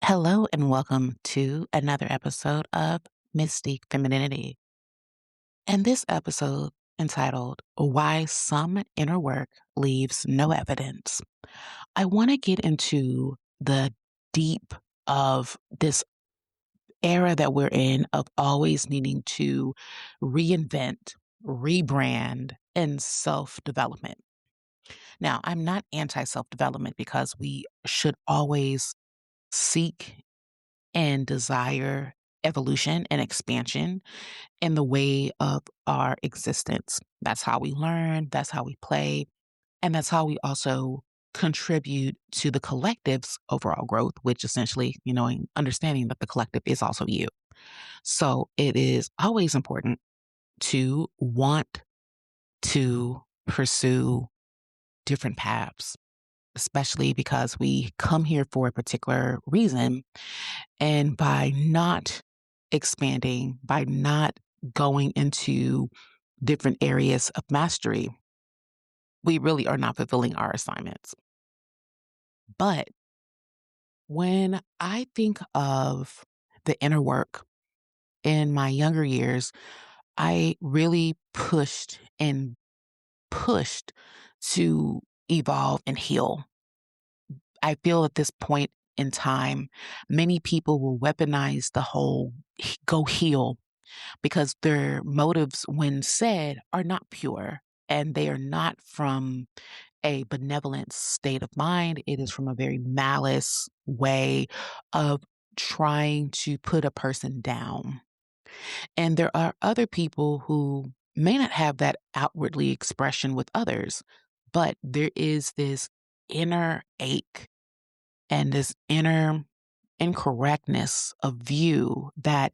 Hello and welcome to another episode of Mystique Femininity. And this episode entitled Why Some Inner Work Leaves No Evidence. I want to get into the deep of this era that we're in of always needing to reinvent, rebrand, and self development. Now, I'm not anti self development because we should always seek and desire evolution and expansion in the way of our existence. That's how we learn, that's how we play, and that's how we also contribute to the collective's overall growth, which essentially, understanding that the collective is also you. So it is always important to want to pursue different paths, especially because we come here for a particular reason. And by not expanding, by not going into different areas of mastery, we really are not fulfilling our assignments. But when I think of the inner work in my younger years, I really pushed to evolve and heal. I feel at this point in time, many people will weaponize the whole go heal because their motives, when said, are not pure and they are not from a benevolent state of mind. It is from a very malice way of trying to put a person down. And there are other people who may not have that outwardly expression with others, but there is this inner ache and this inner incorrectness of view that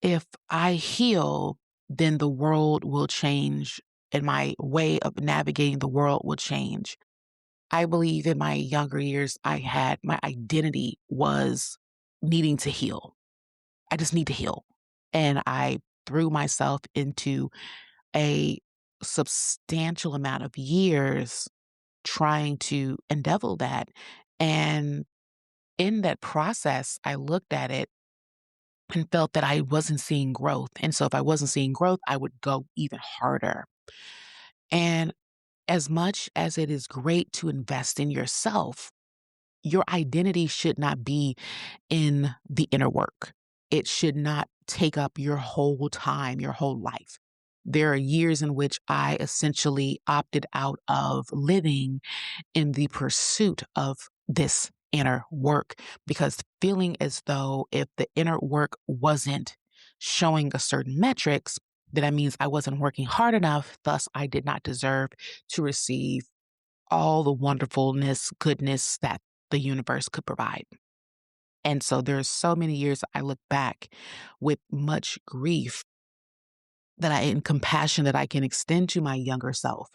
if I heal, then the world will change and my way of navigating the world will change. I believe in my younger years, my identity was needing to heal. I just need to heal. And I threw myself into a substantial amount of years trying to endeavor that. And in that process, I looked at it and felt that I wasn't seeing growth. And so if I wasn't seeing growth, I would go even harder. And as much as it is great to invest in yourself, your identity should not be in the inner work. It should not take up your whole time, your whole life. There are years in which I essentially opted out of living in the pursuit of this inner work because feeling as though if the inner work wasn't showing a certain metrics, then that means I wasn't working hard enough. Thus, I did not deserve to receive all the wonderfulness, goodness that the universe could provide. And so there's so many years I look back with much grief and compassion that I can extend to my younger self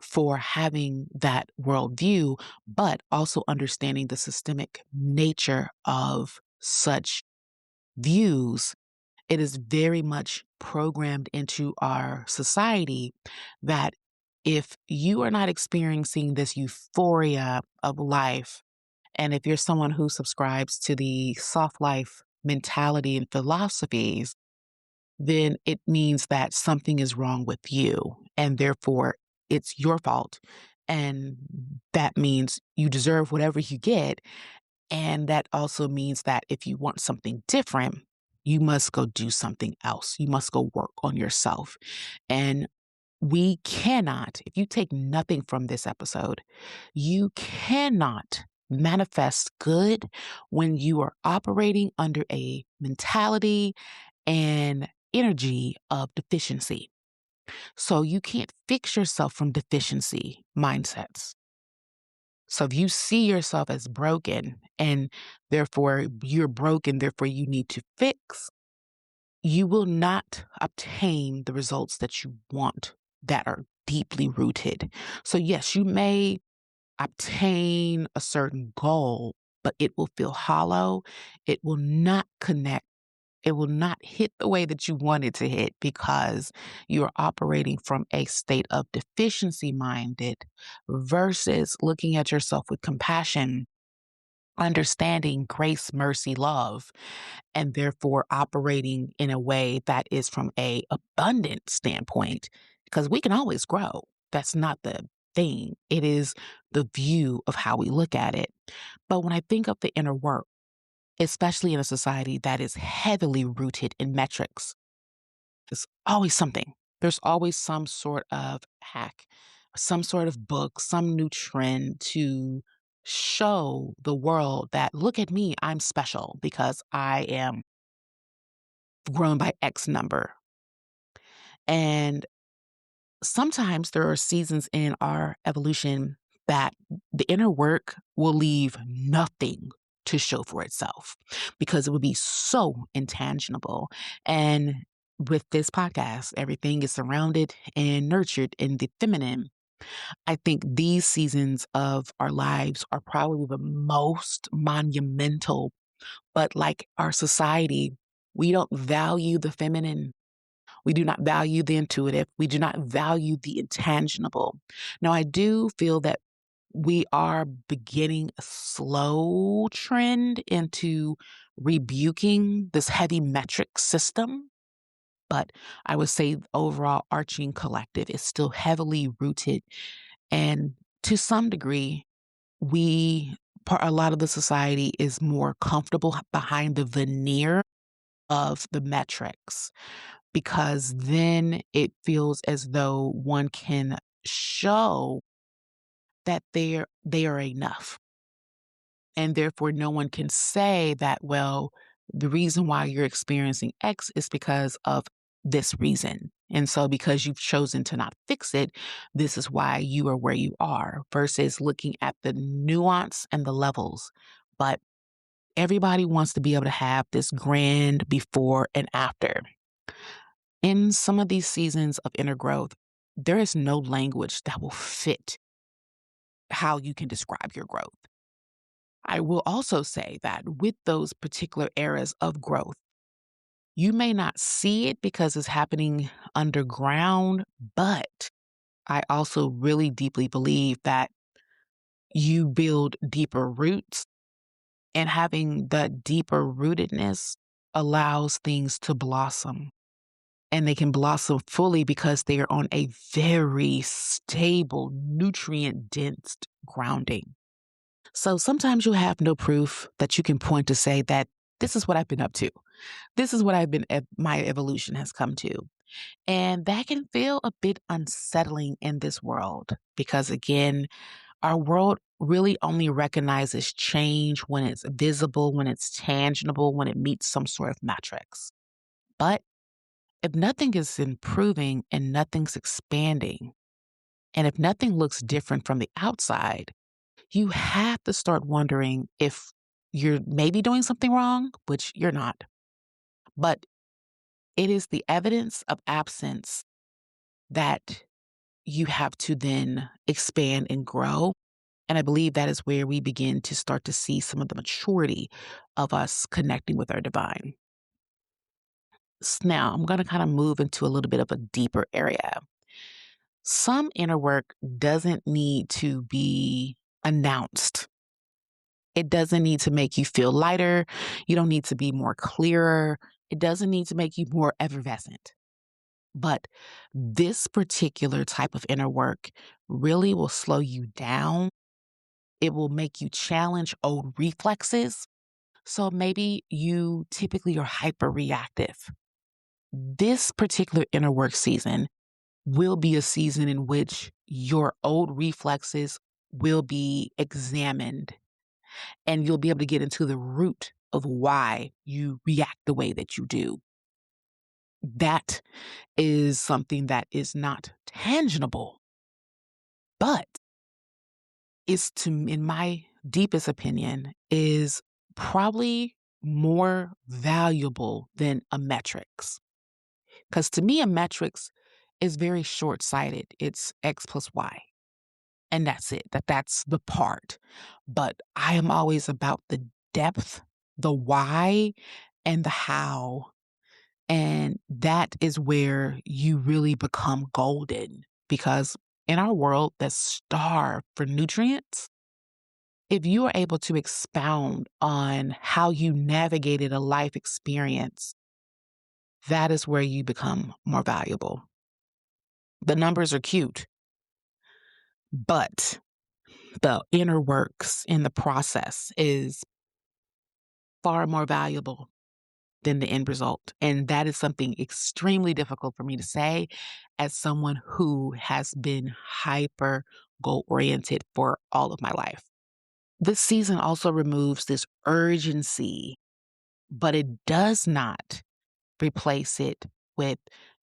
for having that worldview, but also understanding the systemic nature of such views. It is very much programmed into our society that if you are not experiencing this euphoria of life, and if you're someone who subscribes to the soft life mentality and philosophies, then it means that something is wrong with you. And therefore, it's your fault. And that means you deserve whatever you get. And that also means that if you want something different, you must go do something else. You must go work on yourself. And we cannot, if you take nothing from this episode, you cannot manifest good when you are operating under a mentality and energy of deficiency. So you can't fix yourself from deficiency mindsets. So if you see yourself as broken and therefore you're broken, therefore you need to fix, you will not obtain the results that you want that are deeply rooted. So yes, you may obtain a certain goal, but it will feel hollow. It will not connect. It will not hit the way that you want it to hit because you're operating from a state of deficiency minded versus looking at yourself with compassion understanding grace, mercy, love, and therefore operating in a way that is from a abundant standpoint, because we can always grow. That's not the thing. It is the view of how we look at it. But when I think of the inner work, especially in a society that is heavily rooted in metrics, there's always something. There's always some sort of hack, some sort of book, some new trend to show the world that, look at me, I'm special because I am grown by X number. And sometimes there are seasons in our evolution that the inner work will leave nothing to show for itself because it would be so intangible. And with this podcast, everything is surrounded and nurtured in the feminine. I think these seasons of our lives are probably the most monumental, but like our society, we don't value the feminine. We do not value the intuitive. We do not value the intangible. Now, I do feel that we are beginning a slow trend into rebuking this heavy metric system. But I would say overall arching collective is still heavily rooted. And to some degree, a lot of the society is more comfortable behind the veneer of the metrics, because then it feels as though one can show that they are enough. And therefore no one can say that, well, the reason why you're experiencing X is because of this reason. And so because you've chosen to not fix it, this is why you are where you are, versus looking at the nuance and the levels. But everybody wants to be able to have this grand before and after. In some of these seasons of inner growth, there is no language that will fit how you can describe your growth. I will also say that with those particular eras of growth, you may not see it because it's happening underground, but I also really deeply believe that you build deeper roots, and having that deeper rootedness allows things to blossom. And they can blossom fully because they are on a very stable, nutrient dense grounding. So sometimes you have no proof that you can point to say that this is what I've been up to. This is what my evolution has come to. And that can feel a bit unsettling in this world because, again, our world really only recognizes change when it's visible, when it's tangible, when it meets some sort of metrics. But if nothing is improving and nothing's expanding, and if nothing looks different from the outside, you have to start wondering if you're maybe doing something wrong, which you're not. But it is the evidence of absence that you have to then expand and grow. And I believe that is where we begin to start to see some of the maturity of us connecting with our divine. Now, I'm going to kind of move into a little bit of a deeper area. Some inner work doesn't need to be announced. It doesn't need to make you feel lighter. You don't need to be more clearer. It doesn't need to make you more effervescent. But this particular type of inner work really will slow you down. It will make you challenge old reflexes. So maybe you typically are hyper reactive. This particular inner work season will be a season in which your old reflexes will be examined, and you'll be able to get into the root of why you react the way that you do. That is something that is not tangible, but in my deepest opinion, is probably more valuable than a metrics. Because to me, a metrics is very short sighted. It's X plus Y. And that's it. That's the part. But I am always about the depth, the why, and the how. And that is where you really become golden, because in our world that's starved for nutrients, If you are able to expound on how you navigated a life experience, that is where you become more valuable. The numbers are cute, but the inner works in the process is far more valuable than the end result. And that is something extremely difficult for me to say as someone who has been hyper goal oriented for all of my life. This season also removes this urgency, but it does not replace it with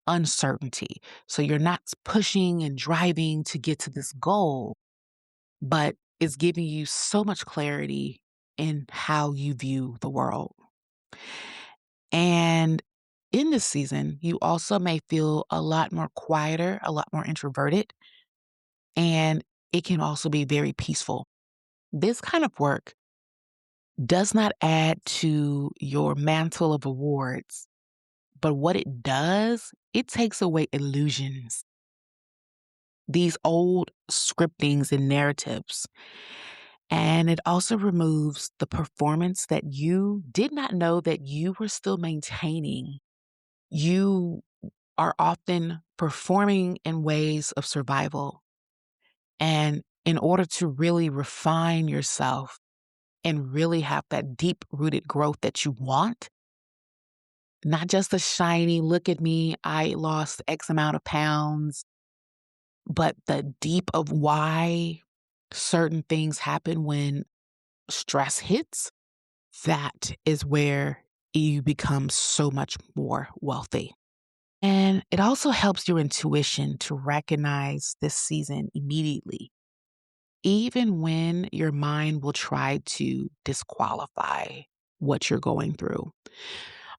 uncertainty. So you're not pushing and driving to get to this goal, but it's giving you so much clarity in how you view the world. And in this season, you also may feel a lot more quieter, a lot more introverted, and it can also be very peaceful. This kind of work does not add to your mantle of awards, but what it does, it takes away illusions, these old scriptings and narratives. And it also removes the performance that you did not know that you were still maintaining. You are often performing in ways of survival. And in order to really refine yourself and really have that deep rooted growth that you want, not just a shiny, look at me, I lost X amount of pounds, but the deep of why certain things happen when stress hits, that is where you become so much more wealthy. And it also helps your intuition to recognize this season immediately, even when your mind will try to disqualify what you're going through.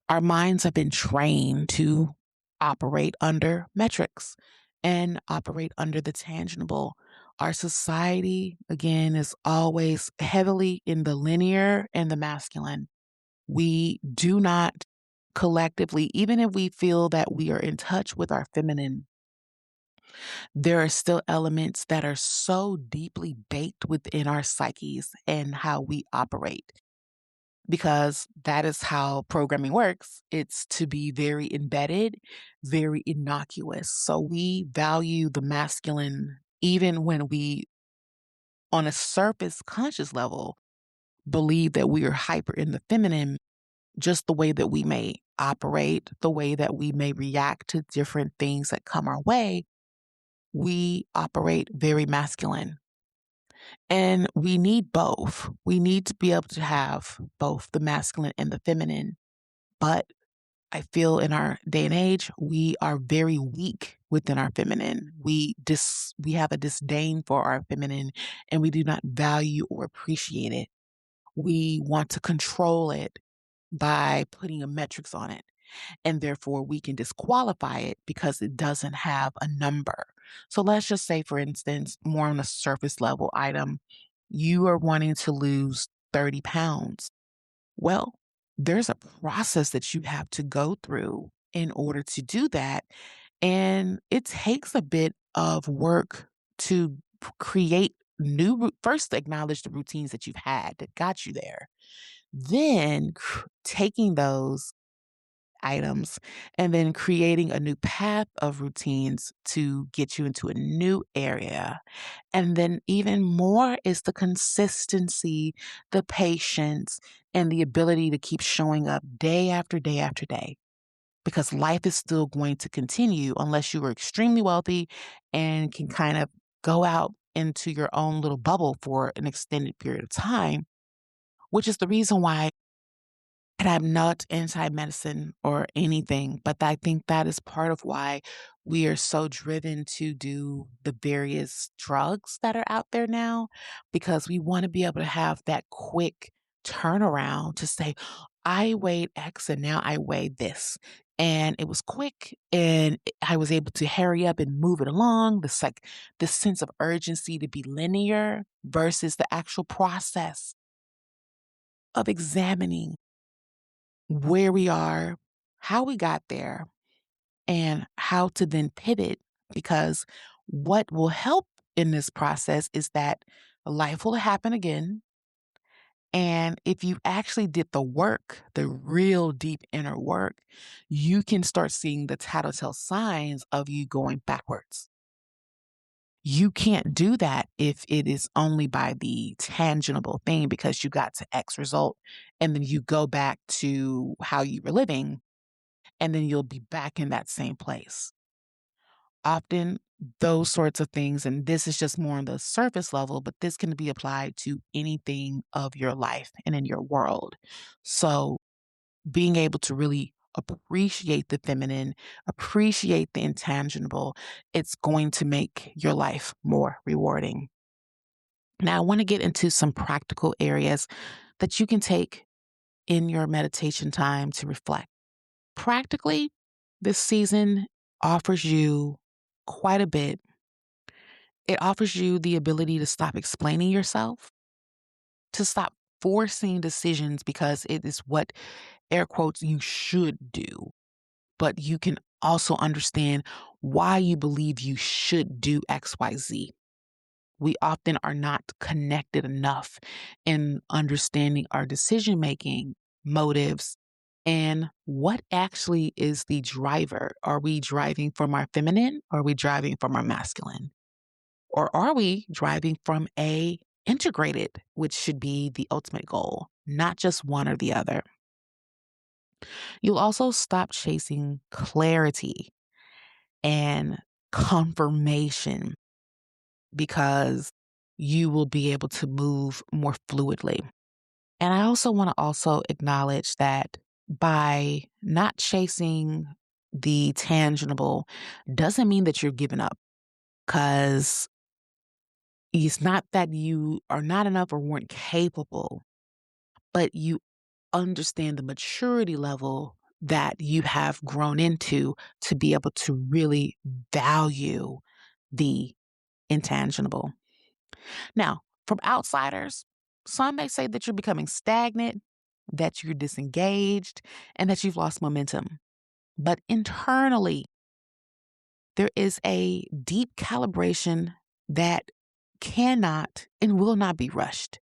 Our minds have been trained to operate under metrics and operate under the tangible. Our society, again, is always heavily in the linear and the masculine. We do not collectively, even if we feel that we are in touch with our feminine, there are still elements that are so deeply baked within our psyches and how we operate because that is how programming works. It's to be very embedded, very innocuous. So we value the masculine even when we, on a surface conscious level, believe that we are hyper in the feminine, just the way that we may operate, the way that we may react to different things that come our way, we operate very masculine. And we need both. We need to be able to have both the masculine and the feminine. But I feel in our day and age, we are very weak within our feminine. We have a disdain for our feminine and we do not value or appreciate it. We want to control it by putting a metrics on it. And therefore we can disqualify it because it doesn't have a number. So let's just say, for instance, more on a surface level item, you are wanting to lose 30 pounds. Well, there's a process that you have to go through in order to do that. And it takes a bit of work to create first acknowledge the routines that you've had that got you there. Then taking those items and then creating a new path of routines to get you into a new area. And then even more is the consistency, the patience, and the ability to keep showing up day after day after day. Because life is still going to continue unless you are extremely wealthy and can kind of go out into your own little bubble for an extended period of time, which is the reason why, and I'm not anti-medicine or anything, but I think that is part of why we are so driven to do the various drugs that are out there now, because we want to be able to have that quick turnaround to say, I weighed X and now I weigh this. And it was quick and I was able to hurry up and move it along. This sense of urgency to be linear versus the actual process of examining where we are, how we got there, and how to then pivot. Because what will help in this process is that life will happen again. And if you actually did the work, the real deep inner work, you can start seeing the tattletale signs of you going backwards. You can't do that if it is only by the tangible thing because you got to X result and then you go back to how you were living and then you'll be back in that same place. Often, those sorts of things, and this is just more on the surface level, but this can be applied to anything of your life and in your world. So, being able to really appreciate the feminine, appreciate the intangible, it's going to make your life more rewarding. Now, I want to get into some practical areas that you can take in your meditation time to reflect. Practically, this season offers you quite a bit. It offers you the ability to stop explaining yourself, to stop forcing decisions because it is what, air quotes, you should do. But you can also understand why you believe you should do XYZ. We often are not connected enough in understanding our decision making motives and what actually is the driver. Are we driving from our feminine or are we driving from our masculine? Or are we driving from a integrated, which should be the ultimate goal, not just one or the other? You'll also stop chasing clarity and confirmation because you will be able to move more fluidly. And I also want to also acknowledge that by not chasing the tangible doesn't mean that you're giving up because it's not that you are not enough or weren't capable, but you understand the maturity level that you have grown into to be able to really value the intangible. Now, from outsiders, some may say that you're becoming stagnant, that you're disengaged, and that you've lost momentum. But internally, there is a deep calibration that cannot and will not be rushed.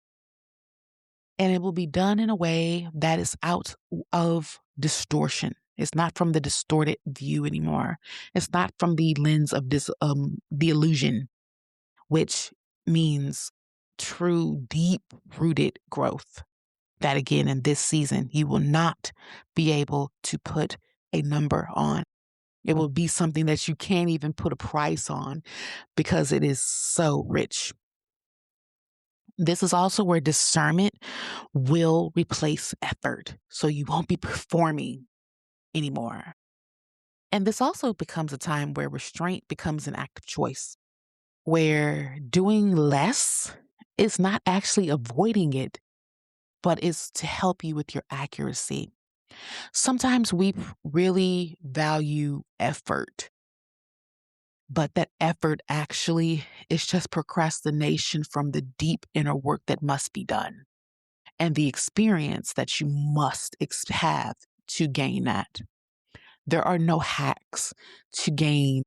And it will be done in a way that is out of distortion. It's not from the distorted view anymore. It's not from the lens of the illusion, which means true, deep rooted growth. That again, in this season, you will not be able to put a number on. It will be something that you can't even put a price on because it is so rich. This is also where discernment will replace effort. So you won't be performing anymore. And this also becomes a time where restraint becomes an act of choice, where doing less is not actually avoiding it, but is to help you with your accuracy. Sometimes we really value effort, but that effort actually is just procrastination from the deep inner work that must be done and the experience that you must have to gain that. There are no hacks to gain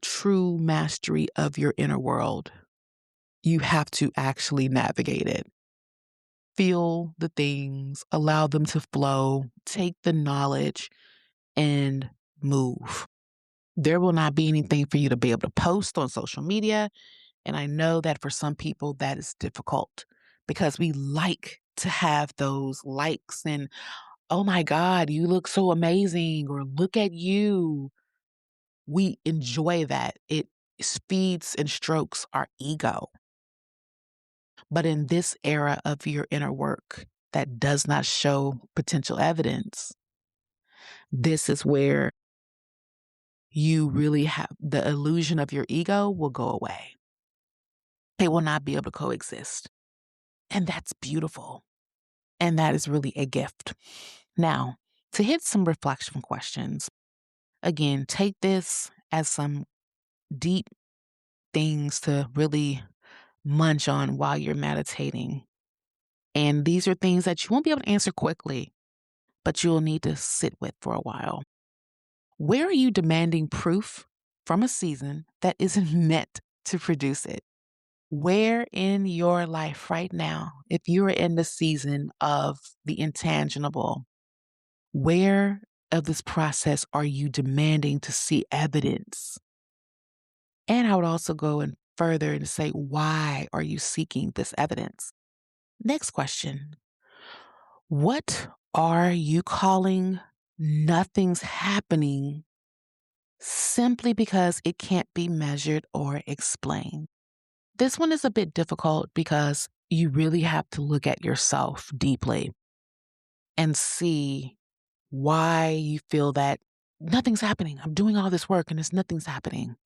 true mastery of your inner world. You have to actually navigate it. Feel the things, allow them to flow, take the knowledge, and move. There will not be anything for you to be able to post on social media. And I know that for some people, that is difficult because we like to have those likes and, oh my God, you look so amazing, or look at you. We enjoy that. It feeds and strokes our ego. But in this era of your inner work that does not show potential evidence, this is where you really have the illusion of your ego will go away. They will not be able to coexist. And that's beautiful. And that is really a gift. Now, to hit some reflection questions, again, take this as some deep things to really munch on while you're meditating. And these are things that you won't be able to answer quickly, but you'll need to sit with for a while. Where are you demanding proof from a season that isn't meant to produce it? Where in your life right now, if you are in the season of the intangible, where of this process are you demanding to see evidence? And I would also go and further and say, why are you seeking this evidence? Next question. What are you calling nothing's happening simply because it can't be measured or explained? This one is a bit difficult because you really have to look at yourself deeply and see why you feel that nothing's happening. I'm doing all this work and it's nothing's happening.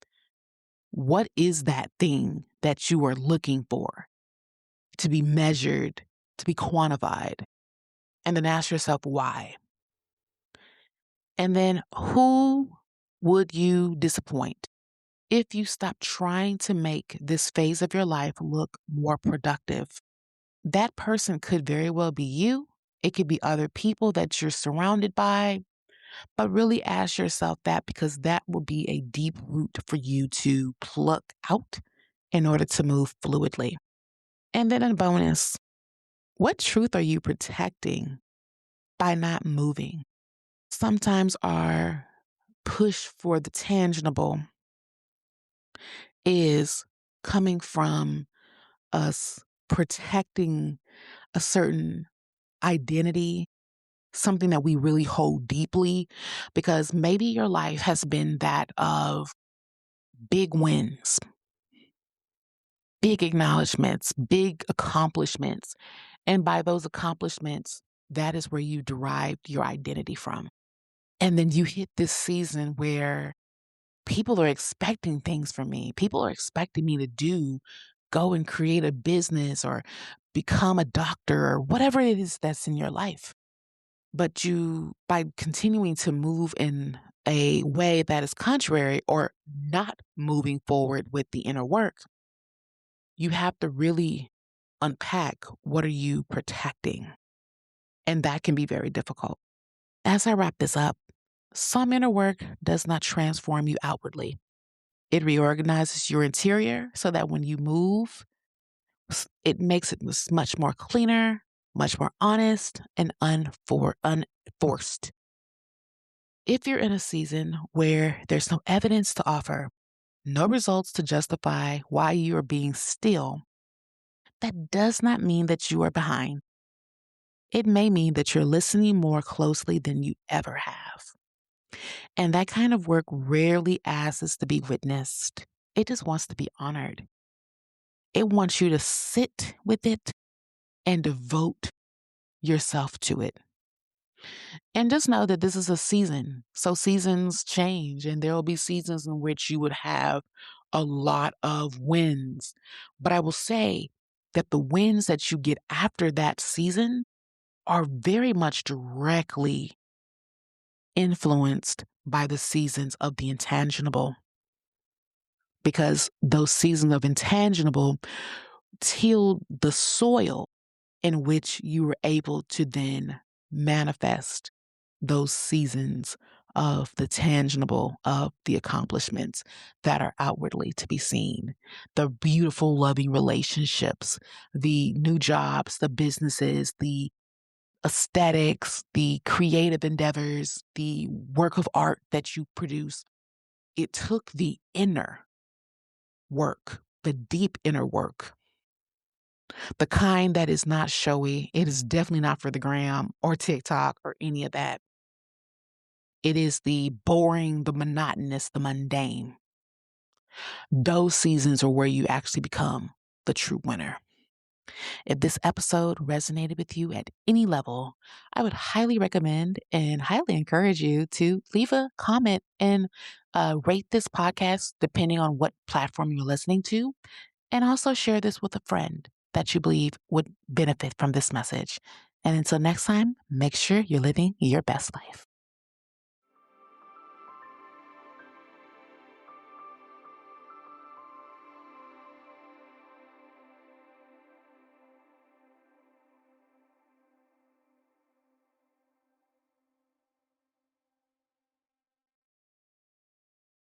What is that thing that you are looking for to be measured, to be quantified? And then ask yourself why. And then who would you disappoint if you stop trying to make this phase of your life look more productive? That person could very well be you. It could be other people that you're surrounded by, but really ask yourself that because that will be a deep root for you to pluck out in order to move fluidly. And then a bonus, what truth are you protecting by not moving? Sometimes our push for the tangible is coming from us protecting a certain identity, something that we really hold deeply, because maybe your life has been that of big wins, big acknowledgments, big accomplishments. And by those accomplishments, that is where you derived your identity from. And then you hit this season where people are expecting things from me. People are expecting me to go and create a business or become a doctor or whatever it is that's in your life. But you, by continuing to move in a way that is contrary or not moving forward with the inner work, you have to really unpack what are you protecting. And that can be very difficult. As I wrap this up, some inner work does not transform you outwardly. It reorganizes your interior so that when you move, it makes it much more cleaner, much more honest, and unforced. If you're in a season where there's no evidence to offer, no results to justify why you are being still, that does not mean that you are behind. It may mean that you're listening more closely than you ever have. And that kind of work rarely asks to be witnessed. It just wants to be honored. It wants you to sit with it and devote yourself to it. And just know that this is a season. So seasons change, and there will be seasons in which you would have a lot of wins. But I will say that the wins that you get after that season are very much directly influenced by the seasons of the intangible. Because those seasons of intangible tilled the soil in which you were able to then manifest those seasons of the tangible, of the accomplishments that are outwardly to be seen, the beautiful, loving relationships, the new jobs, the businesses, the aesthetics, the creative endeavors, the work of art that you produce. It took the inner work, the deep inner work, the kind that is not showy. It is definitely not for the gram or TikTok or any of that. It is the boring, the monotonous, the mundane. Those seasons are where you actually become the true winner. If this episode resonated with you at any level, I would highly recommend and highly encourage you to leave a comment and rate this podcast depending on what platform you're listening to. And also share this with a friend that you believe would benefit from this message. And until next time, make sure you're living your best life.